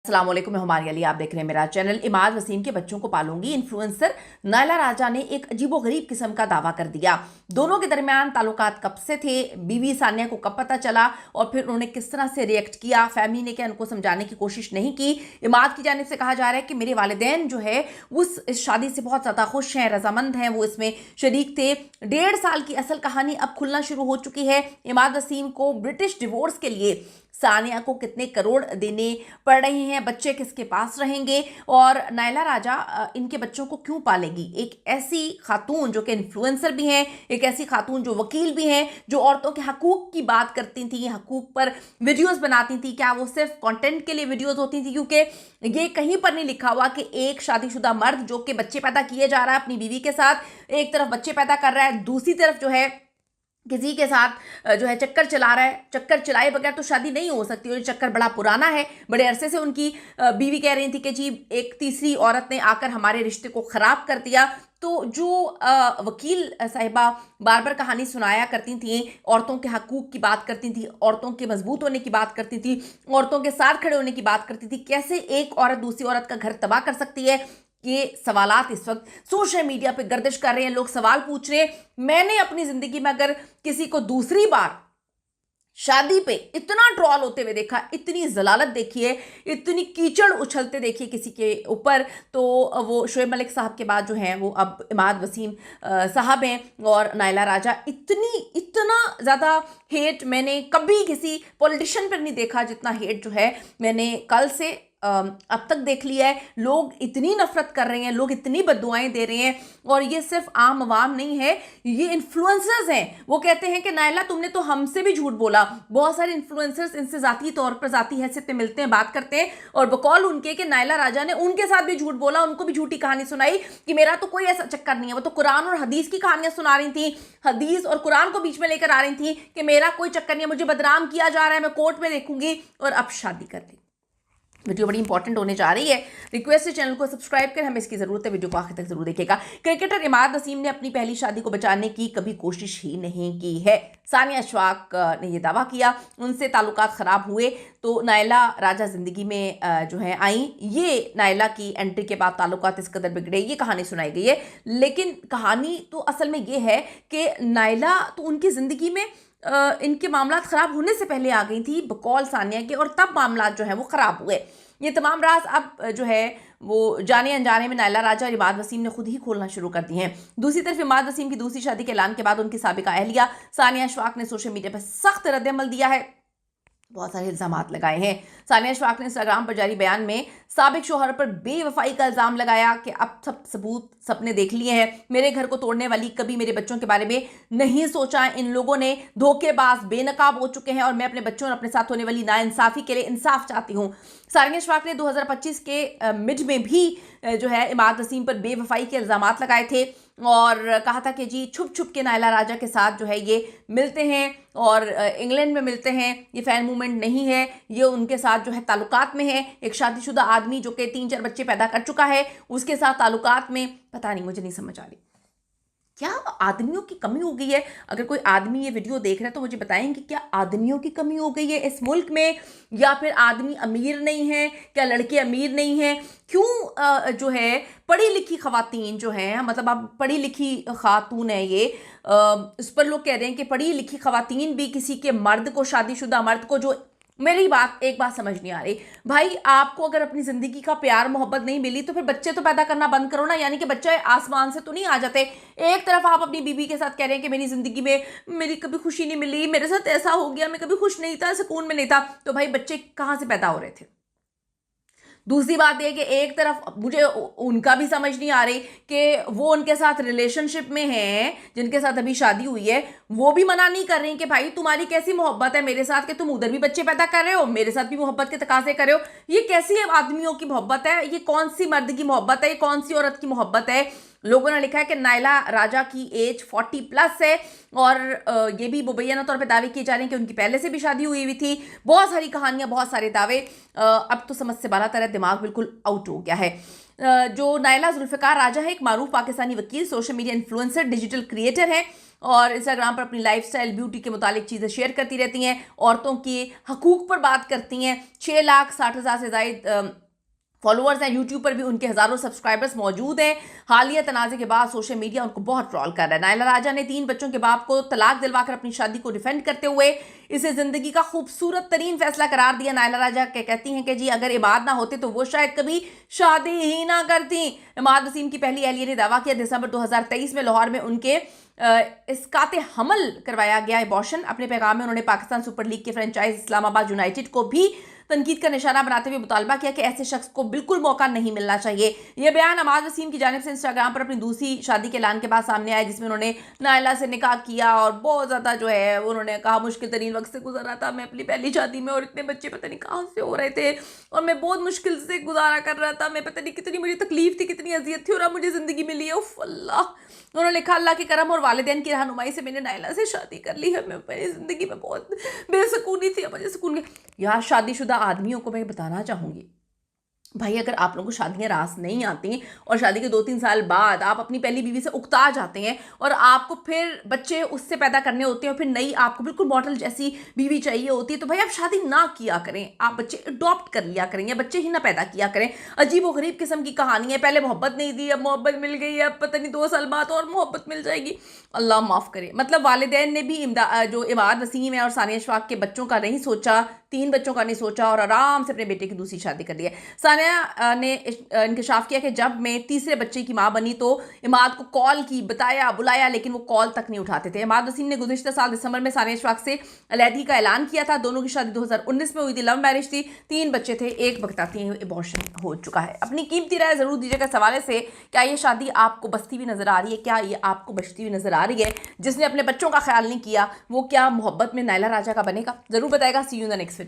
अस्सलाम वालेकुम, मैं हुमारी अली। आप देख रहे हैं मेरा चैनल। इमाद वसीम के बच्चों को पालूंगी इन्फ्लुएंसर नायला राजा ने एक अजीबोगरीब किस्म का दावा कर दिया। दोनों के दरमियान ताल्लुकात कब से थे, बीवी सानिया को कब पता चला और फिर उन्होंने किस तरह से रिएक्ट किया, फैमिली ने क्या उनको समझाने की कोशिश नहीं की। इमाद की जानिब से कहा जा रहा है कि मेरे वालिदैन जो है इस शादी से बहुत ज़्यादा खुश हैं, रजामंद हैं, वो इसमें शरीक थे। 1.5 साल की असल कहानी अब खुलना शुरू हो चुकी है। इमाद वसीम को ब्रिटिश डिवोर्स के लिए सानिया को कितने करोड़ देने पड़ रहे हैं, बच्चे किसके पास रहेंगे और नायला राजा इनके बच्चों को क्यों पालेगी। एक ऐसी खातून जो कि इन्फ्लुएंसर भी हैं, एक ऐसी खातून जो वकील भी हैं, जो औरतों के हकूक़ की बात करती थी, हकूक़ पर वीडियोस बनाती थी। क्या वो सिर्फ कंटेंट के लिए वीडियोस होती थी? क्योंकि ये कहीं पर नहीं लिखा हुआ कि एक शादीशुदा मर्द जो कि बच्चे पैदा किए जा रहा है अपनी बीवी के साथ, एक तरफ बच्चे पैदा कर रहा है, दूसरी तरफ जो है किसी के साथ जो है चक्कर चला रहा है। चक्कर चलाए बगैर तो शादी नहीं हो सकती और ये चक्कर बड़ा पुराना है। बड़े अरसे से उनकी बीवी कह रही थी कि जी एक तीसरी औरत ने आकर हमारे रिश्ते को ख़राब कर दिया। तो जो वकील साहिबा बार बार कहानी सुनाया करती थी, औरतों के हकूक़ की बात करती थी, औरतों के मजबूत होने की बात करती थी, औरतों के साथ खड़े होने की बात करती थी, कैसे एक औरत दूसरी औरत का घर तबाह कर सकती है, ये सवालात इस वक्त सोशल मीडिया पे गर्दिश कर रहे हैं। लोग सवाल पूछ रहे हैं। मैंने अपनी ज़िंदगी में अगर किसी को दूसरी बार शादी पे इतना ट्रॉल होते हुए देखा, इतनी जलालत देखी है, इतनी कीचड़ उछलते देखिए किसी के ऊपर, तो वो शोएब मलिक साहब के बाद जो हैं वो अब इमाद वसीम साहब हैं और नायला राजा। इतना ज़्यादा हेट मैंने कभी किसी पॉलिटिशियन पर नहीं देखा जितना हेट जो है मैंने कल से अब तक देख लिया है। लोग इतनी नफरत कर रहे हैं, लोग इतनी बद्दुआएं दे रहे हैं और ये सिर्फ आम आवाम नहीं है, ये इन्फ्लुएंसर्स हैं। वो कहते हैं कि नायला तुमने तो हमसे भी झूठ बोला। बहुत सारे इन्फ्लुएंसर्स इनसे ज़ाती तौर पर ज़ाती हैसियत पे मिलते हैं, बात करते हैं और बकौल उनके कि नायला राजा ने उनके साथ भी झूठ बोला, उनको भी झूठी कहानी सुनाई कि मेरा तो कोई ऐसा चक्कर नहीं है। वो तो कुरान और हदीस की कहानियां सुना रही थी, हदीस और कुरान को बीच में लेकर आ रही थी कि मेरा कोई चक्कर नहीं है, मुझे बदनाम किया जा रहा है, मैं कोर्ट में देखूंगी और अब शादी कर ली। वीडियो बड़ी इंपॉर्टेंट होने जा रही है। रिक्वेस्ट है चैनल को सब्सक्राइब करें, हमें इसकी ज़रूरत है। वीडियो को आखिर तक जरूर देखिएगा। क्रिकेटर इमाद वसीम ने अपनी पहली शादी को बचाने की कभी कोशिश ही नहीं की है। सानिया अशफाक ने यह दावा किया, उनसे ताल्लुकात ख़राब हुए तो नायला राजा ज़िंदगी में जो है आई। ये नायला की एंट्री के बाद ताल्लुकात इस कदर बिगड़े, ये कहानी सुनाई गई है। लेकिन कहानी तो असल में ये है कि नायला तो उनकी ज़िंदगी में इनके मामलात ख़राब होने से पहले आ गई थी बकौल सानिया के, और तब मामलात जो है वो ख़राब हुए। ये तमाम राज अब जो है वो जाने अनजाने में नायला राजा और इमाद वसीम ने खुद ही खोलना शुरू कर दिए हैं। दूसरी तरफ इमाद वसीम की दूसरी शादी के ऐलान के बाद उनकी साबिका अहलिया सानिया अशफाक ने सोशल मीडिया पर सख्त रद्द-ए-अमल दिया है, बहुत सारे इल्ज़ामात लगाए हैं। सानिया अशफाक ने इंस्टाग्राम पर जारी बयान में साबिक शोहर पर बेवफाई का इल्ज़ाम लगाया कि अब सब सबूत सबने देख लिए हैं, मेरे घर को तोड़ने वाली कभी मेरे बच्चों के बारे में नहीं सोचा। इन लोगों ने धोखेबाज बेनकाब हो चुके हैं और मैं अपने बच्चों और अपने साथ होने वाली नाइंसाफ़ी के लिए इंसाफ चाहती हूँ। सानिया अशफाक ने 2025 के मिड में भी जो है इमाद वसीम पर बेवफाई के इल्ज़ामात लगाए थे और कहा था कि जी छुप छुप के नायला राजा के साथ जो है ये मिलते हैं और इंग्लैंड में मिलते हैं, ये फ़ैन मूवमेंट नहीं है, ये उनके साथ जो है ताल्लुकात में है। एक शादीशुदा आदमी जो कि 3-4 बच्चे पैदा कर चुका है, उसके साथ ताल्लुकात में, पता नहीं, मुझे नहीं समझ आ रही क्या आदमियों की कमी हो गई है। अगर कोई आदमी ये वीडियो देख रहा है तो मुझे बताएं कि क्या आदमियों की कमी हो गई है इस मुल्क में, या फिर आदमी अमीर नहीं है, क्या लड़के अमीर नहीं हैं? क्यों जो है पढ़ी लिखी ख़वातीन जो हैं, मतलब अब पढ़ी लिखी खातून है ये, उस पर लोग कह रहे हैं कि पढ़ी लिखी ख़वातीन भी किसी के मर्द को, शादीशुदा मर्द को, जो मेरी एक बात समझ नहीं आ रही भाई, आपको अगर अपनी ज़िंदगी का प्यार मोहब्बत नहीं मिली तो फिर बच्चे तो पैदा करना बंद करो ना। यानी कि बच्चे आसमान से तो नहीं आ जाते। एक तरफ आप अपनी बीवी के साथ कह रहे हैं कि मेरी ज़िंदगी में मेरी कभी खुशी नहीं मिली, मेरे साथ ऐसा हो गया, मैं कभी खुश नहीं था, सुकून में नहीं था, तो भाई बच्चे कहाँ से पैदा हो रहे थे? दूसरी बात यह कि एक तरफ मुझे उनका भी समझ नहीं आ रही कि वो उनके साथ रिलेशनशिप में हैं, जिनके साथ अभी शादी हुई है, वो भी मना नहीं कर रही कि भाई तुम्हारी कैसी मोहब्बत है मेरे साथ कि तुम उधर भी बच्चे पैदा कर रहे हो, मेरे साथ भी मोहब्बत के तकाजे कर रहे हो। ये कैसी आदमियों की मोहब्बत है? ये कौन सी मर्द की मोहब्बत है? ये कौन सी औरत की मोहब्बत है? लोगों ने लिखा है कि नायला राजा की एज 40+ है और ये भी मुबैना तौर पे दावे किए जा रहे हैं कि उनकी पहले से भी शादी हुई थी। बहुत सारी कहानियां, बहुत सारे दावे। अब तो समझ से बाहर तरह दिमाग बिल्कुल आउट हो गया है। जो नायला जुल्फ़िकार राजा है, एक मारूफ पाकिस्तानी वकील, social media influencer, digital creator है। और इंस्टाग्राम पर अपनी लाइफस्टाइल ब्यूटी के मुतालिक चीज़ें शेयर करती रहती हैं, औरतों के हकूक़ पर बात करती हैं। 6,60,000 से ज़ायद फॉलोअर्स हैं। यूट्यूब पर भी उनके हज़ारों सब्सक्राइबर्स मौजूद हैं। हालिया तनाज़े के बाद सोशल मीडिया उनको बहुत ट्रोल कर रहा है। नायला राजा ने 3 बच्चों के बाप को तलाक दिलवाकर अपनी शादी को डिफेंड करते हुए इसे ज़िंदगी का खूबसूरत तरीन फैसला करार दिया। नायला राजा कहती हैं कि जी अगर इमाद ना होते तो वो शायद कभी शादी ही ना करती। इमाद वसीम की पहली अहलिया ने दावा किया दिसंबर 2023 में लाहौर में उनके इसकाते हमल करवाया गया एबॉर्शन। अपने पैगाम में उन्होंने पाकिस्तान सुपर लीग के फ्रेंचाइज इस्लामाबाद यूनाइटेड को भी तनकीद का निशाना बनाते हुए मुतालबा किया कि ऐसे शख्स को बिल्कुल मौका नहीं मिलना चाहिए। यह बयान इमाद वसीम की जानिब से इंस्टाग्राम पर अपनी दूसरी शादी के ऐलान के बाद सामने आया, जिसमें उन्होंने नायला से निकाह किया और बहुत ज़्यादा जो है उन्होंने कहा मुश्किल तरीन वक्त से गुजरा था मैं अपनी पहली शादी में, और इतने बच्चे पता नहीं कहाँ से हो रहे थे और मैं बहुत मुश्किल से गुजारा कर रहा था। मैं पता नहीं कितनी मुझे तकलीफ थी, कितनी अजियत थी, और अब मुझे ज़िंदगी मिली है। उफ अल्लाह। उन्होंने लिखा अल्लाह के करम और वालिदैन की रहनुमाई से मैंने नायला से शादी कर ली है। मैं मेरी ज़िंदगी में बहुत बेसुकूनी थी, अब मुझे सुकून। यार शादीशुदा आदमियों को मैं बताना चाहूँगी, भाई अगर आप लोगों को शादियाँ रास नहीं आती और शादी के 2-3 साल बाद आप अपनी पहली बीवी से उकता जाते हैं और आपको फिर बच्चे उससे पैदा करने होते हैं और फिर नई आपको बिल्कुल मॉडल जैसी बीवी चाहिए होती है, तो भाई आप शादी ना किया करें, आप बच्चे अडॉप्ट कर लिया करें या बच्चे ही ना पैदा किया करें। अजीब व गरीब किस्म की कहानी है, पहले मोहब्बत नहीं दी, अब मोहब्बत मिल गई, अब पता नहीं 2 साल बाद और मोहब्बत मिल जाएगी। अल्लाह माफ़ करे। मतलब वालिदैन ने भी जो इमाद वसीम है और सानिया अशफाक के बच्चों का नहीं सोचा, 3 बच्चों का नहीं सोचा और आराम से अपने बेटे की दूसरी शादी कर ली है। सानिया ने इंकशाफ किया कि जब मैं तीसरे बच्चे की मां बनी तो इमाद को कॉल की, बताया, बुलाया, लेकिन वो कॉल तक नहीं उठाते थे। इमाद वसीम ने गुज़िश्ता साल दिसंबर में सानिया अशफाक से अलहदगी का ऐलान किया था। दोनों की शादी 2019 में हुई थी, लव मैरिज थी, 3 बच्चे थे, एक बताती हैं एबॉर्शन हो चुका है। अपनी कीमती राय ज़रूर दीजिएगा इस हवाले से, क्या ये शादी आपको बसती हुई नज़र आ रही है, क्या ये आपको बचती हुई नज़र आ रही है? जिसने अपने बच्चों का ख्याल नहीं किया वो क्या मोहब्बत में नायला राजा का बनेगा? ज़रूर बताएगा। सी यू इन द नेक्स्ट।